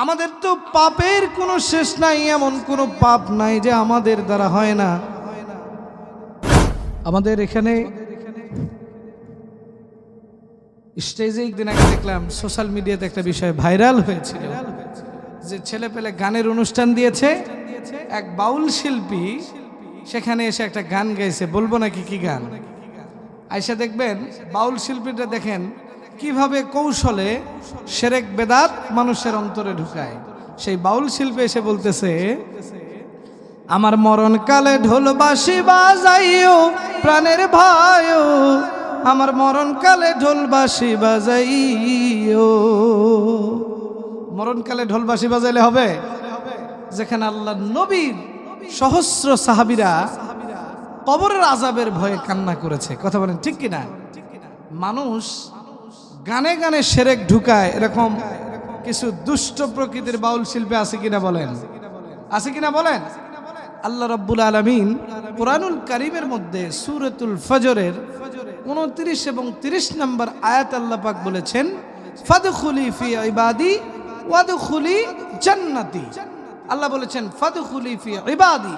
আমাদের তো পাপের কোনো শেষ নাই, এমন কোনো পাপ নাই যে আমাদের দ্বারা হয় না। আমাদের এখানে স্টেজে একদিন আগে দেখলাম সোশ্যাল মিডিয়াতে একটা বিষয় ভাইরাল হয়েছিল, যে ছেলে পেলে গানের অনুষ্ঠান দিয়েছে, এক বাউল শিল্পী সেখানে এসে একটা গান গাইছে, বলবো নাকি কি গান। আইসা দেখবেন বাউল শিল্পীটা দেখেন কিভাবে কৌশলে শিরক বেদাত মানুষের অন্তরে ঢুকায়। সেই বাউল শিল্পী এসে বলতেছে, আমার মরণ কালে ঢোল বাঁশি বাজাইও প্রাণের ভাইও, আমার মরণ কালে ঢোল বাঁশি বাজাইও। মরণ কালে ঢোল বাঁশি বাজাইলে হবে? যেখানে আল্লাহ নবীর সহস্র সাহাবীরা কবরের আযাবের ভয়ে কান্না করেছে, কথা বলেন ঠিক কিনা? মানুষ গানে গানে শিরক ঢুকায়, এরকম কিছু দুষ্ট প্রকৃতির বাউল শিল্পী আছে কিনা বলেন? আছে কিনা বলেন? আল্লাহ রাব্বুল আলামিন কুরআনুল কারীমের মধ্যে সূরাতুল ফজরের 29 এবং 30 নম্বর আয়াত আল্লাহ পাক বলেছেন, ফাদখুলি ফি ইবাদি ওয়াদখুলি জান্নাতি। আল্লাহ বলেছেন ফাদখুলি ফি ইবাদি,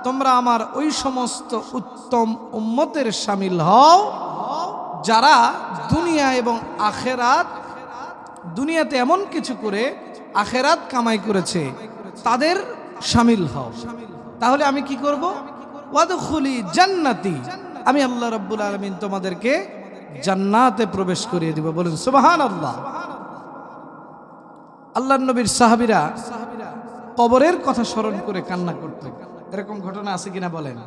তোমরা আমার ওই সমস্ত উত্তম উম্মতের শামিল হও যারা দুনিয়া এবং আখেরাত, দুনিয়াতে এমন কিছু করে আখেরাত কামাই করেছে, তাদের শামিল হও। তাহলে আমি কি করব? ওয়াদখুলি জান্নাতি, আমি আল্লাহ রাব্বুল আলামিন তোমাদেরকে জান্নাতে প্রবেশ করিয়ে দিব। বলেন সুবহানাল্লাহ। আল্লাহর নবীর সাহাবীরা কবরের কথা স্মরণ করে কান্না করত, এরকম ঘটনা আছে কিনা বলেন?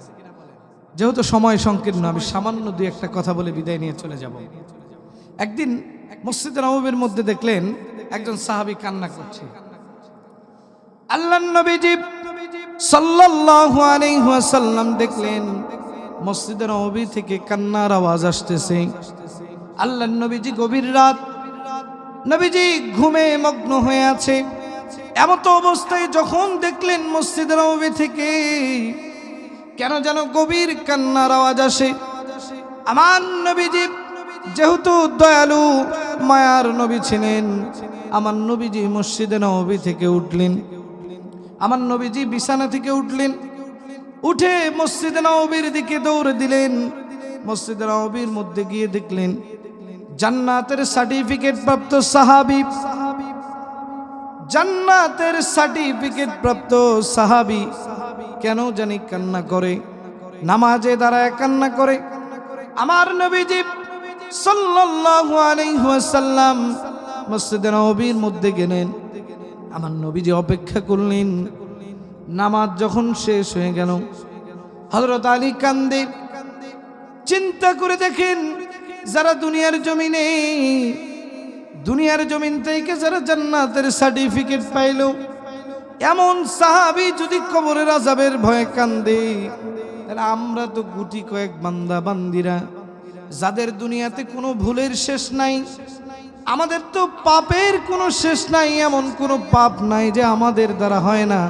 যেহেতু সময় সংকীর্ণ, আমি সামান্য দুই একটা কথা বলে বিদায় নিয়ে চলে যাব। একদিন মসজিদে নববীর মধ্যে দেখলেন একজন সাহাবী কান্না করছে। আল্লাহর নবীজি সাল্লাল্লাহু আলাইহি ওয়াসাল্লাম দেখলেন মসজিদে নববী থেকে কান্নার আওয়াজ আসতেছে। আল্লাহর নবীজি গভীর রাত, নবীজি ঘুমে মগ্ন হয়ে আছে। এমত অবস্থায় যখন দেখলেন মসজিদে নববী থেকে কেন যেন গভীর কান্নার আওয়াজ আসে, আমার নবীজি যেহেতু দয়ালু মায়ার নবী ছিলেন, আমার নবীজি মসজিদে নববী থেকে উঠলেন। আমার নবীজি বিছানা থেকে উঠলেন, উঠে মসজিদে নববীর দিকে দৌড় দিলেন। মসজিদে নববীর মধ্যে গিয়ে দেখলেন জান্নাতের সার্টিফিকেট প্রাপ্ত সাহাবী, জান্নাতের সার্টিফিকেট প্রাপ্ত সাহাবী কেন জানি কান্না করে, নামাজে দাঁড়ায় কান্না করে। আমার নবীজি সাল্লাল্লাহু আলাইহি ওয়াসাল্লাম মসজিদে নববীর মধ্যে গেলেন। আমার নবীজি অপেক্ষা করলেন। নামাজ যখন শেষ হয়ে গেল, হযরত আলী কান্দে। চিন্তা করে দেখেন, যারা দুনিয়ার জমিনে, দুনিয়ার জমিন থেকে যারা জান্নাতের সার্টিফিকেট পাইল, এমন সাহাবী যদি কবরের আযাবের ভয়ে কান্দে, তাহলে আমরা তো গুটি কয়েক বান্দা বান্দিরা যাদের দুনিয়াতে কোনো ভুলের শেষ নাই, আমাদের তো পাপের কোনো শেষ নাই, এমন কোনো পাপ নাই যে আমাদের দ্বারা হয় না।